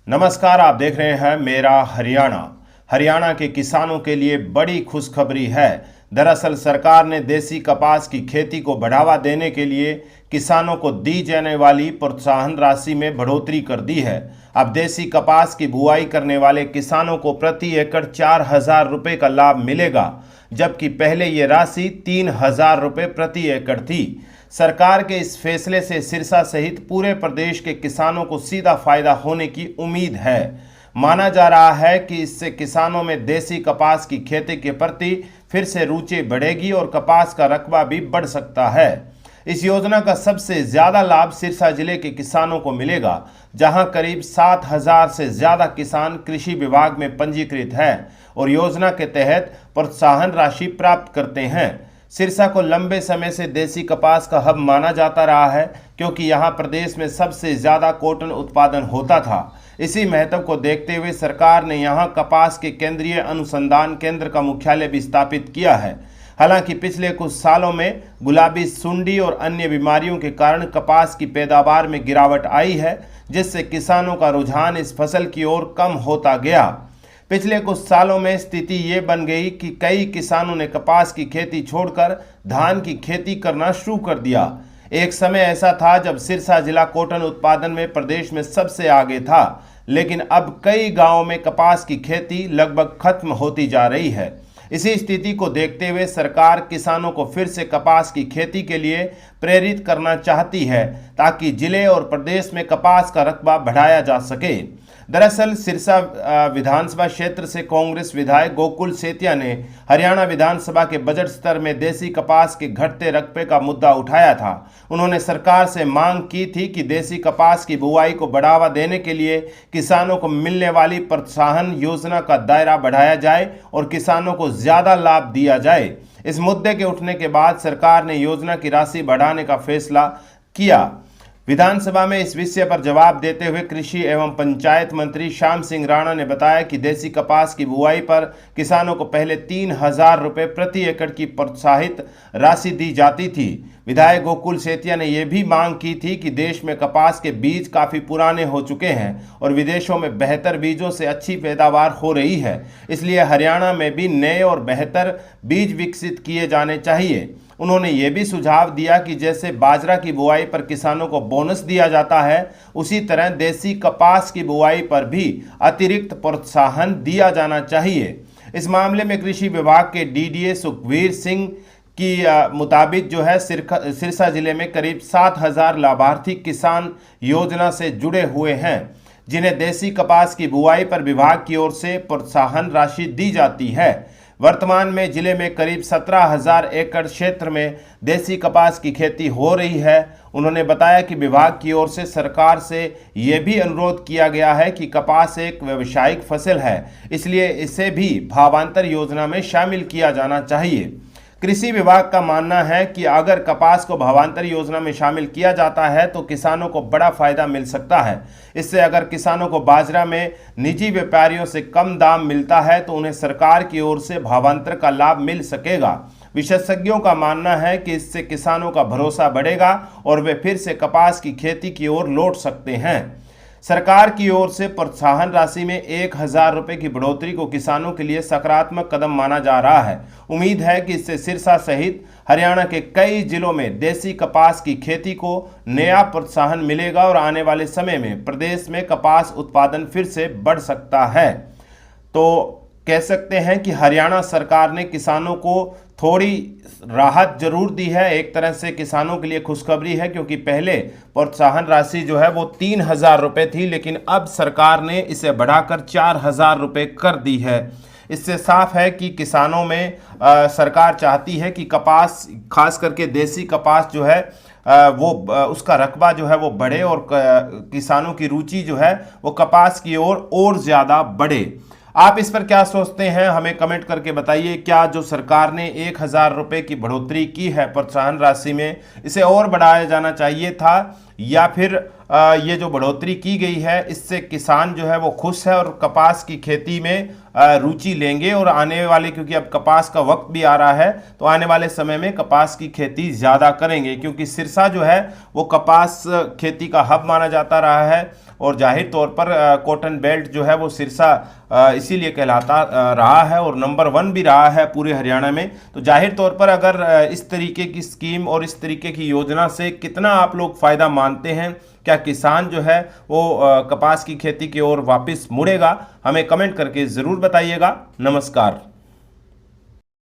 नमस्कार, आप देख रहे हैं मेरा हरियाणा। हरियाणा के किसानों के लिए बड़ी खुशखबरी है। दरअसल सरकार ने देसी कपास की खेती को बढ़ावा देने के लिए किसानों को दी जाने वाली प्रोत्साहन राशि में बढ़ोतरी कर दी है। अब देसी कपास की बुआई करने वाले किसानों को प्रति एकड़ 4,000 रुपये का लाभ मिलेगा, जबकि पहले ये राशि 3,000 रुपये प्रति एकड़ थी। सरकार के इस फैसले से सिरसा सहित पूरे प्रदेश के किसानों को सीधा फायदा होने की उम्मीद है। माना जा रहा है कि इससे किसानों में देसी कपास की खेती के प्रति फिर से रुचि बढ़ेगी और कपास का रकबा भी बढ़ सकता है। इस योजना का सबसे ज्यादा लाभ सिरसा जिले के किसानों को मिलेगा, जहां करीब 7,000 से ज्यादा किसान कृषि विभाग में पंजीकृत हैं और योजना के तहत प्रोत्साहन राशि प्राप्त करते हैं। सिरसा को लंबे समय से देसी कपास का हब माना जाता रहा है, क्योंकि यहाँ प्रदेश में सबसे ज़्यादा कॉटन उत्पादन होता था। इसी महत्व को देखते हुए सरकार ने यहाँ कपास के केंद्रीय अनुसंधान केंद्र का मुख्यालय भी स्थापित किया है। हालांकि पिछले कुछ सालों में गुलाबी सुंडी और अन्य बीमारियों के कारण कपास की पैदावार में गिरावट आई है, जिससे किसानों का रुझान इस फसल की ओर कम होता गया। पिछले कुछ सालों में स्थिति ये बन गई कि कई किसानों ने कपास की खेती छोड़कर धान की खेती करना शुरू कर दिया। एक समय ऐसा था जब सिरसा जिला कॉटन उत्पादन में प्रदेश में सबसे आगे था, लेकिन अब कई गांवों में कपास की खेती लगभग खत्म होती जा रही है। इसी स्थिति को देखते हुए सरकार किसानों को फिर से कपास की खेती के लिए प्रेरित करना चाहती है, ताकि जिले और प्रदेश में कपास का रकबा बढ़ाया जा सके। दरअसल सिरसा विधानसभा क्षेत्र से कांग्रेस विधायक गोकुल सेतिया ने हरियाणा विधानसभा के बजट स्तर में देसी कपास के घटते रकबे का मुद्दा उठाया था। उन्होंने सरकार से मांग की थी कि देसी कपास की बुआई को बढ़ावा देने के लिए किसानों को मिलने वाली प्रोत्साहन योजना का दायरा बढ़ाया जाए और किसानों को ज्यादा लाभ दिया जाए। इस मुद्दे के उठने के बाद सरकार ने योजना की राशि बढ़ाने का फैसला किया। विधानसभा में इस विषय पर जवाब देते हुए कृषि एवं पंचायत मंत्री श्याम सिंह राणा ने बताया कि देसी कपास की बुआई पर किसानों को पहले 3,000 रुपये प्रति एकड़ की प्रोत्साहित राशि दी जाती थी। विधायक गोकुल सेतिया ने यह भी मांग की थी कि देश में कपास के बीज काफ़ी पुराने हो चुके हैं और विदेशों में बेहतर बीजों से अच्छी पैदावार हो रही है, इसलिए हरियाणा में भी नए और बेहतर बीज विकसित किए जाने चाहिए। उन्होंने ये भी सुझाव दिया कि जैसे बाजरा की बुआई पर किसानों को बोनस दिया जाता है, उसी तरह देसी कपास की बुआई पर भी अतिरिक्त प्रोत्साहन दिया जाना चाहिए। इस मामले में कृषि विभाग के डीडीए सुखवीर सिंह की मुताबिक जो है सिरसा जिले में करीब 7,000 लाभार्थी किसान योजना से जुड़े हुए हैं, जिन्हें देसी कपास की बुआई पर विभाग की ओर से प्रोत्साहन राशि दी जाती है। वर्तमान में जिले में करीब 17,000 एकड़ क्षेत्र में देसी कपास की खेती हो रही है। उन्होंने बताया कि विभाग की ओर से सरकार से ये भी अनुरोध किया गया है कि कपास एक व्यावसायिक फसल है, इसलिए इसे भी भावांतर योजना में शामिल किया जाना चाहिए। कृषि विभाग का मानना है कि अगर कपास को भावांतर योजना में शामिल किया जाता है तो किसानों को बड़ा फायदा मिल सकता है। इससे अगर किसानों को बाजरा में निजी व्यापारियों से कम दाम मिलता है तो उन्हें सरकार की ओर से भावांतर का लाभ मिल सकेगा। विशेषज्ञों का मानना है कि इससे किसानों का भरोसा बढ़ेगा और वे फिर से कपास की खेती की ओर लौट सकते हैं। सरकार की ओर से प्रोत्साहन राशि में 1,000 रुपये की बढ़ोतरी को किसानों के लिए सकारात्मक कदम माना जा रहा है। उम्मीद है कि इससे सिरसा सहित हरियाणा के कई जिलों में देसी कपास की खेती को नया प्रोत्साहन मिलेगा और आने वाले समय में प्रदेश में कपास उत्पादन फिर से बढ़ सकता है। तो कह सकते हैं कि हरियाणा सरकार ने किसानों को थोड़ी राहत जरूर दी है। एक तरह से किसानों के लिए खुशखबरी है, क्योंकि पहले प्रोत्साहन राशि जो है वो 3,000 रुपये थी, लेकिन अब सरकार ने इसे बढ़ाकर 4,000 रुपये कर दी है। इससे साफ है कि किसानों में सरकार चाहती है कि कपास, खास करके देसी कपास जो है वो उसका रकबा जो है वो बढ़े और किसानों की रुचि जो है वो कपास की ओर और ज़्यादा बढ़े। आप इस पर क्या सोचते हैं, हमें कमेंट करके बताइए। क्या जो सरकार ने 1,000 रुपये की बढ़ोतरी की है प्रोत्साहन राशि में, इसे और बढ़ाया जाना चाहिए था, या फिर ये जो बढ़ोतरी की गई है इससे किसान जो है वो खुश है और कपास की खेती में रुचि लेंगे और आने वाले, क्योंकि अब कपास का वक्त भी आ रहा है, तो आने वाले समय में कपास की खेती ज़्यादा करेंगे, क्योंकि सिरसा जो है वो कपास खेती का हब माना जाता रहा है और जाहिर तौर पर कॉटन बेल्ट जो है वो सिरसा इसीलिए कहलाता रहा है और नंबर 1 भी रहा है पूरे हरियाणा में। तो जाहिर तौर पर अगर इस तरीके की स्कीम और इस तरीके की योजना से कितना आप लोग फ़ायदा मानते हैं, क्या किसान जो है वो कपास की खेती की ओर वापस मुड़ेगा, हमें कमेंट करके ज़रूर बताइएगा। नमस्कार।